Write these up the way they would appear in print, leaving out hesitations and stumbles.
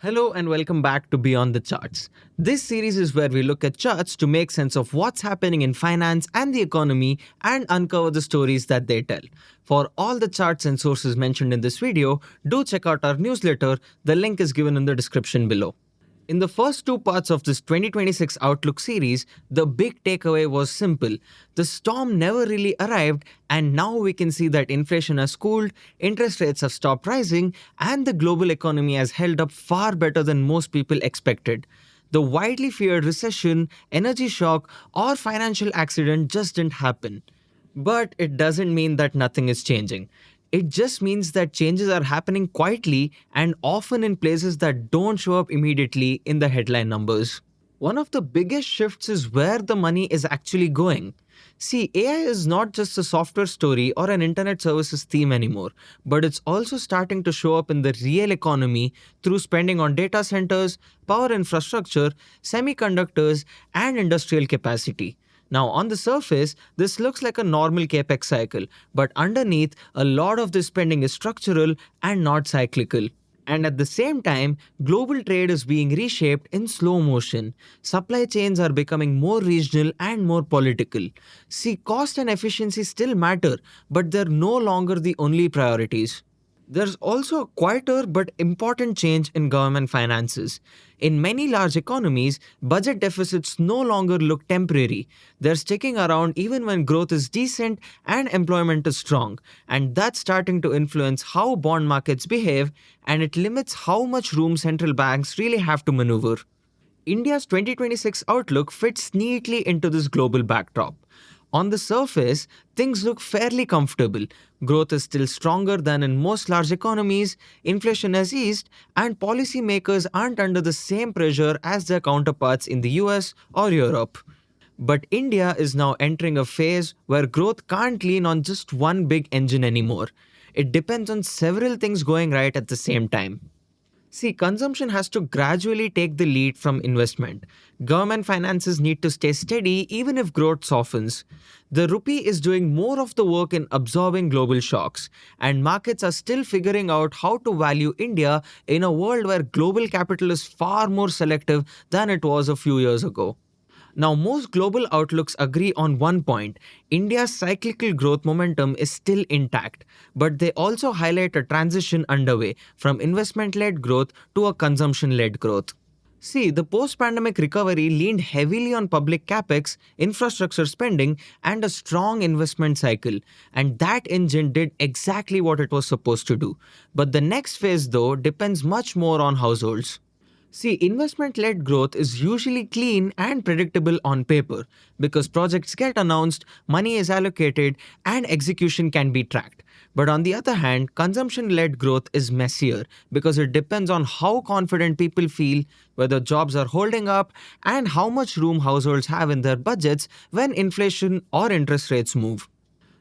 Hello and welcome back to Beyond the Charts. This series is where we look at charts to make sense of what's happening in finance and the economy and uncover the stories that they tell. For all the charts and sources mentioned in this video, do check out our newsletter. The link is given in the description below. In the first two parts of this 2026 Outlook series, the big takeaway was simple. The storm never really arrived, and now we can see that inflation has cooled, interest rates have stopped rising, and the global economy has held up far better than most people expected. The widely feared recession, energy shock, or financial accident just didn't happen. But it doesn't mean that nothing is changing. It just means that changes are happening quietly and often in places that don't show up immediately in the headline numbers. One of the biggest shifts is where the money is actually going. See, AI is not just a software story or an internet services theme anymore, but it's also starting to show up in the real economy through spending on data centers, power infrastructure, semiconductors, and industrial capacity. Now, on the surface, this looks like a normal capex cycle, but underneath, a lot of this spending is structural and not cyclical. And at the same time, global trade is being reshaped in slow motion. Supply chains are becoming more regional and more political. See, cost and efficiency still matter, but they're no longer the only priorities. There's also a quieter but important change in government finances. In many large economies, budget deficits no longer look temporary. They're sticking around even when growth is decent and employment is strong. And that's starting to influence how bond markets behave, and it limits how much room central banks really have to maneuver. India's 2026 outlook fits neatly into this global backdrop. On the surface, things look fairly comfortable. Growth is still stronger than in most large economies, inflation has eased, and policymakers aren't under the same pressure as their counterparts in the US or Europe. But India is now entering a phase where growth can't lean on just one big engine anymore. It depends on several things going right at the same time. See, consumption has to gradually take the lead from investment. Government finances need to stay steady even if growth softens. The rupee is doing more of the work in absorbing global shocks, and markets are still figuring out how to value India in a world where global capital is far more selective than it was a few years ago. Now, most global outlooks agree on one point: India's cyclical growth momentum is still intact, but they also highlight a transition underway from investment led growth to a consumption led growth. See, the post pandemic recovery leaned heavily on public capex, infrastructure spending, and a strong investment cycle, and that engine did exactly what it was supposed to do. But the next phase, though, depends much more on households. See, investment led growth is usually clean and predictable on paper because projects get announced, money is allocated, and execution can be tracked. But on the other hand, consumption led growth is messier because it depends on how confident people feel, whether jobs are holding up, and how much room households have in their budgets when inflation or interest rates move.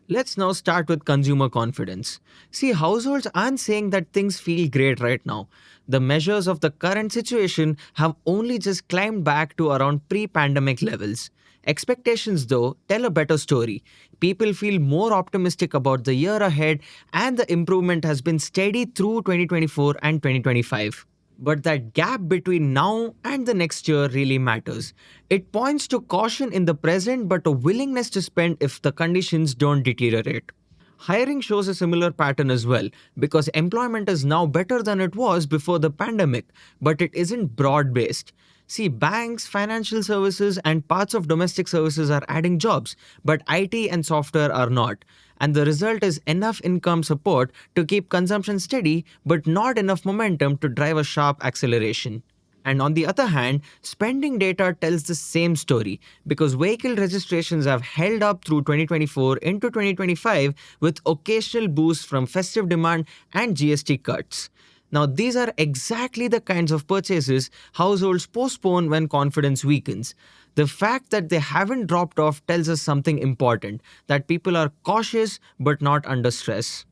Let's now start with consumer confidence. See, households aren't saying that things feel great right now. The measures of the current situation have only just climbed back to around pre pandemic levels. Expectations, though, tell a better story. People feel more optimistic about the year ahead, and the improvement has been steady through 2024 and 2025. But that gap between now and the next year really matters. It points to caution in the present but a willingness to spend if the conditions don't deteriorate. Hiring shows a similar pattern as well because employment is now better than it was before the pandemic, but it isn't broad based. See, banks, financial services, and parts of domestic services are adding jobs, but IT and software are not. And the result is enough income support to keep consumption steady, but not enough momentum to drive a sharp acceleration. And on the other hand, spending data tells the same story because vehicle registrations have held up through 2024 into 2025 with occasional boosts from festive demand and GST cuts. Now, these are exactly the kinds of purchases households postpone when confidence weakens. The fact that they haven't dropped off tells us something important, that people are cautious but not under stress.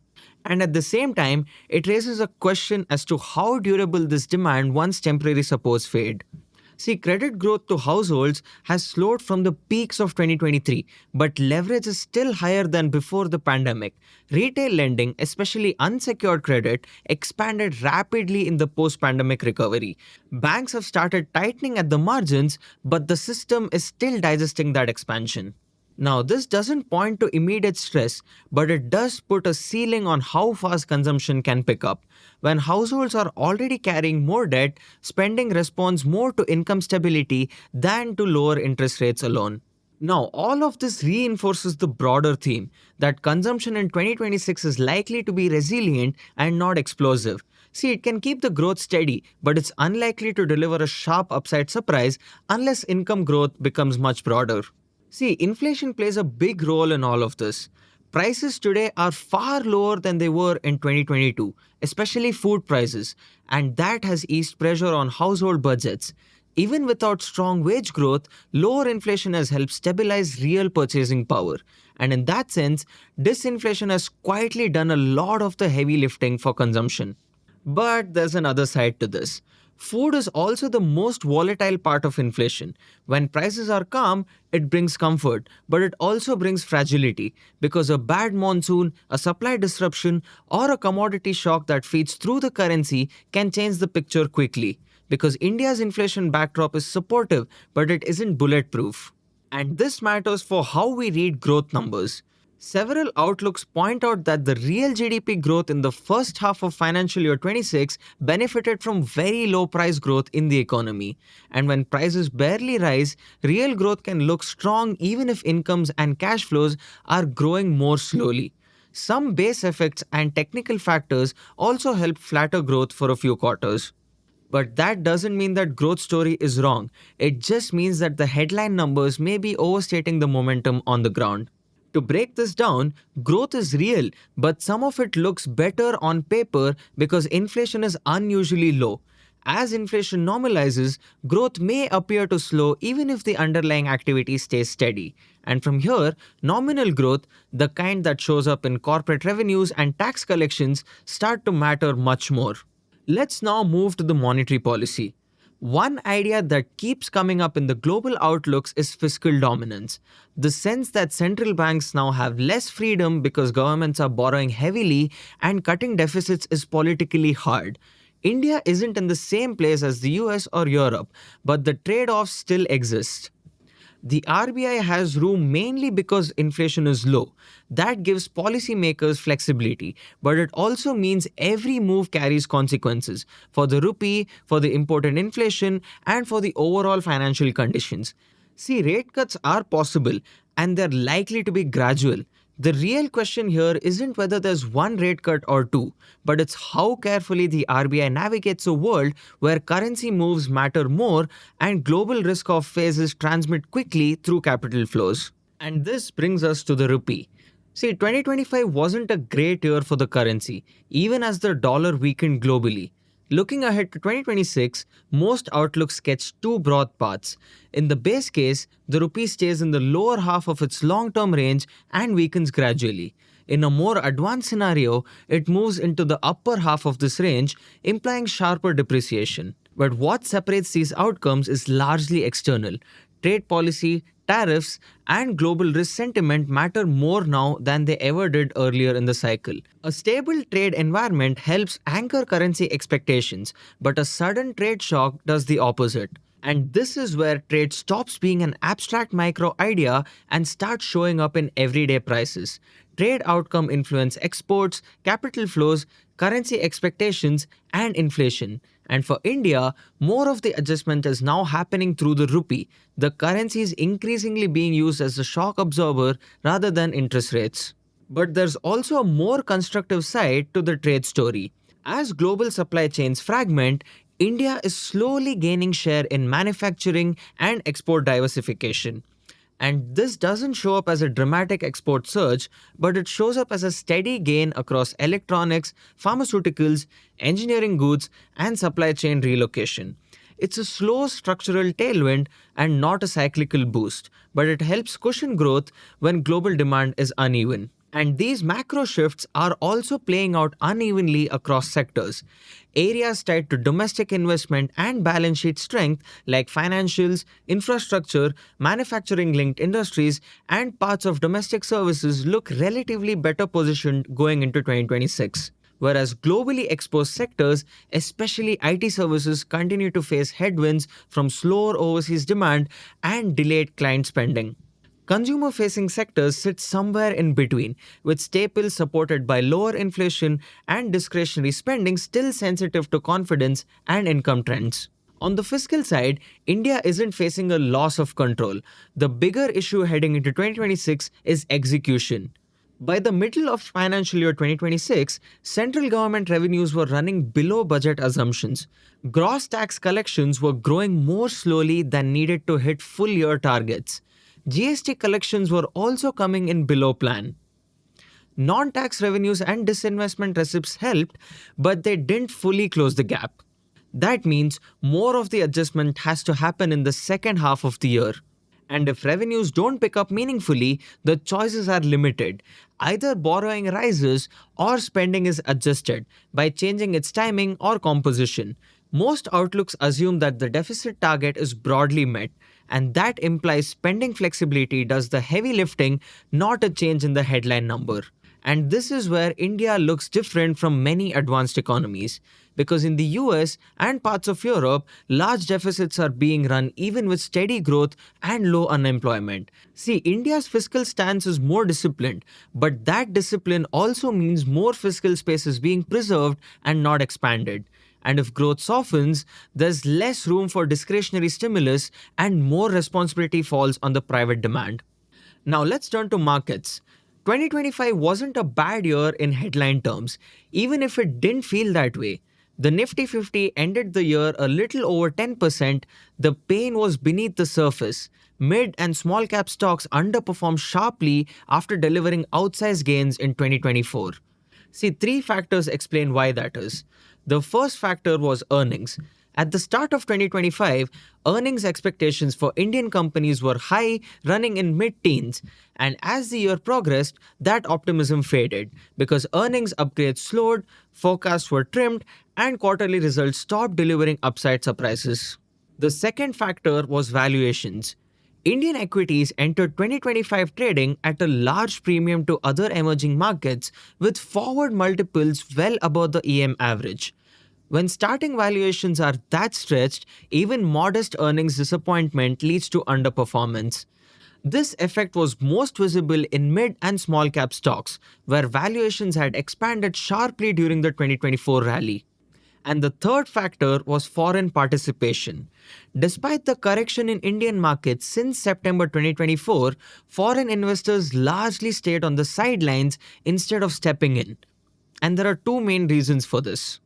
And at the same time, it raises a question as to how durable this demand once temporary supports fade. See, credit growth to households has slowed from the peaks of 2023, but leverage is still higher than before the pandemic. Retail lending, especially unsecured credit, expanded rapidly in the post pandemic recovery. Banks have started tightening at the margins, but the system is still digesting that expansion. Now, this doesn't point to immediate stress, but it does put a ceiling on how fast consumption can pick up. When households are already carrying more debt, spending responds more to income stability than to lower interest rates alone. Now, all of this reinforces the broader theme that consumption in 2026 is likely to be resilient and not explosive. See, it can keep the growth steady, but it's unlikely to deliver a sharp upside surprise unless income growth becomes much broader. See, inflation plays a big role in all of this. Prices today are far lower than they were in 2022, especially food prices, and that has eased pressure on household budgets. Even without strong wage growth, lower inflation has helped stabilize real purchasing power. And in that sense, disinflation has quietly done a lot of the heavy lifting for consumption. But there's another side to this. Food is also the most volatile part of inflation. When prices are calm, it brings comfort, but it also brings fragility because a bad monsoon, a supply disruption, or a commodity shock that feeds through the currency can change the picture quickly. Because India's inflation backdrop is supportive, but it isn't bulletproof. And this matters for how we read growth numbers. Several outlooks point out that the real GDP growth in the first half of financial year 26 benefited from very low price growth in the economy. And when prices barely rise, real growth can look strong even if incomes and cash flows are growing more slowly. Some base effects and technical factors also help flatter growth for a few quarters. But that doesn't mean that growth story is wrong. It just means that the headline numbers may be overstating the momentum on the ground. To break this down, growth is real, but some of it looks better on paper because inflation is unusually low. As inflation normalizes, growth may appear to slow even if the underlying activity stays steady. And from here, nominal growth, the kind that shows up in corporate revenues and tax collections, start to matter much more. Let's now move to the monetary policy. One idea that keeps coming up in the global outlooks is fiscal dominance. The sense that central banks now have less freedom because governments are borrowing heavily and cutting deficits is politically hard. India isn't in the same place as the US or Europe, but the trade offs still exist. The RBI has room mainly because inflation is low. That gives policymakers flexibility, but it also means every move carries consequences for the rupee, for the imported inflation, and for the overall financial conditions. See, rate cuts are possible and they're likely to be gradual. The real question here isn't whether there's one rate cut or two, but it's how carefully the RBI navigates a world where currency moves matter more and global risk off phases transmit quickly through capital flows. And this brings us to the rupee. See, 2025 wasn't a great year for the currency, even as the dollar weakened globally. Looking ahead to 2026, most outlooks sketch two broad paths. In the base case, the rupee stays in the lower half of its long-term range and weakens gradually. In a more advanced scenario, it moves into the upper half of this range, implying sharper depreciation. But what separates these outcomes is largely external. Trade policy, tariffs, and global risk sentiment matter more now than they ever did earlier in the cycle. A stable trade environment helps anchor currency expectations, but a sudden trade shock does the opposite. And this is where trade stops being an abstract micro idea and starts showing up in everyday prices. Trade outcome influence exports, capital flows, currency expectations, and inflation. And for India, more of the adjustment is now happening through the rupee. The currency is increasingly being used as a shock absorber rather than interest rates. But there's also a more constructive side to the trade story. As global supply chains fragment, India is slowly gaining share in manufacturing and export diversification. And this doesn't show up as a dramatic export surge, but it shows up as a steady gain across electronics, pharmaceuticals, engineering goods, and supply chain relocation. It's a slow structural tailwind and not a cyclical boost, but it helps cushion growth when global demand is uneven. And these macro shifts are also playing out unevenly across sectors. Areas tied to domestic investment and balance sheet strength, like financials, infrastructure, manufacturing linked industries, and parts of domestic services, look relatively better positioned going into 2026. Whereas globally exposed sectors, especially IT services, continue to face headwinds from slower overseas demand and delayed client spending. Consumer facing sectors sit somewhere in between, with staples supported by lower inflation and discretionary spending still sensitive to confidence and income trends. On the fiscal side, India isn't facing a loss of control. The bigger issue heading into 2026 is execution. By the middle of financial year 2026, central government revenues were running below budget assumptions. Gross tax collections were growing more slowly than needed to hit full year targets. GST collections were also coming in below plan. Non tax revenues and disinvestment receipts helped, but they didn't fully close the gap. That means more of the adjustment has to happen in the second half of the year. And if revenues don't pick up meaningfully, the choices are limited. Either borrowing rises or spending is adjusted by changing its timing or composition. Most outlooks assume that the deficit target is broadly met, and that implies spending flexibility does the heavy lifting, not a change in the headline number. And this is where India looks different from many advanced economies. Because in the US and parts of Europe, large deficits are being run even with steady growth and low unemployment. See, India's fiscal stance is more disciplined, but that discipline also means more fiscal space is being preserved and not expanded. And if growth softens, there's less room for discretionary stimulus and more responsibility falls on the private demand. Now let's turn to markets. 2025 wasn't a bad year in headline terms, even if it didn't feel that way. The Nifty 50 ended the year a little over 10%. The pain was beneath the surface. Mid and small cap stocks underperformed sharply after delivering outsized gains in 2024. See, three factors explain why that is. The first factor was earnings. At the start of 2025, earnings expectations for Indian companies were high, running in mid teens. And as the year progressed, that optimism faded because earnings upgrades slowed, forecasts were trimmed, and quarterly results stopped delivering upside surprises. The second factor was valuations. Indian equities entered 2025 trading at a large premium to other emerging markets with forward multiples well above the EM average. When starting valuations are that stretched, even modest earnings disappointment leads to underperformance. This effect was most visible in mid and small cap stocks, where valuations had expanded sharply during the 2024 rally. And the third factor was foreign participation. Despite the correction in Indian markets since September 2024, foreign investors largely stayed on the sidelines instead of stepping in. And there are two main reasons for this.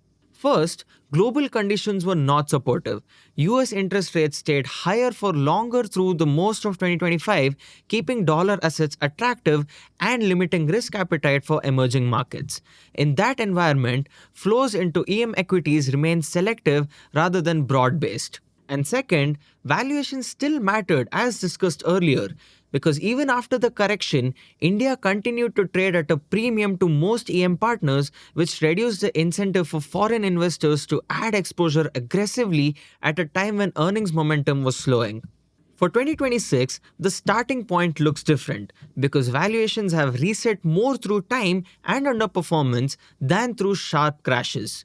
First, global conditions were not supportive. US interest rates stayed higher for longer through the most of 2025, keeping dollar assets attractive and limiting risk appetite for emerging markets. In that environment, flows into EM equities remained selective rather than broad-based. And second, valuations still mattered as discussed earlier, because even after the correction, India continued to trade at a premium to most EM partners, which reduced the incentive for foreign investors to add exposure aggressively at a time when earnings momentum was slowing. For 2026, the starting point looks different because valuations have reset more through time and underperformance than through sharp crashes.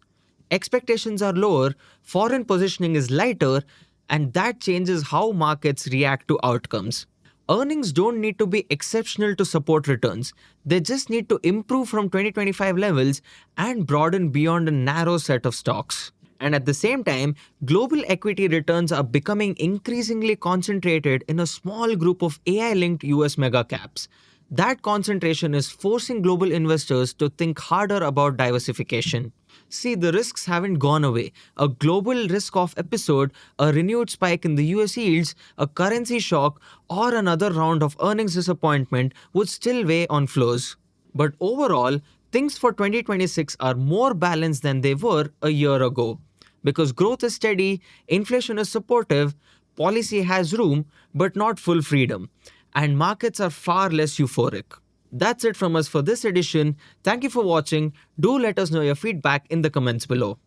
Expectations are lower, foreign positioning is lighter, and that changes how markets react to outcomes. Earnings don't need to be exceptional to support returns. They just need to improve from 2025 levels and broaden beyond a narrow set of stocks. And at the same time, global equity returns are becoming increasingly concentrated in a small group of AI-linked US mega caps. That concentration is forcing global investors to think harder about diversification. See, the risks haven't gone away. A global risk-off episode, a renewed spike in the US yields, a currency shock, or another round of earnings disappointment would still weigh on flows. But overall, things for 2026 are more balanced than they were a year ago. Because growth is steady, inflation is supportive, policy has room, but not full freedom, and markets are far less euphoric. That's it from us for this edition. Thank you for watching. Do let us know your feedback in the comments below.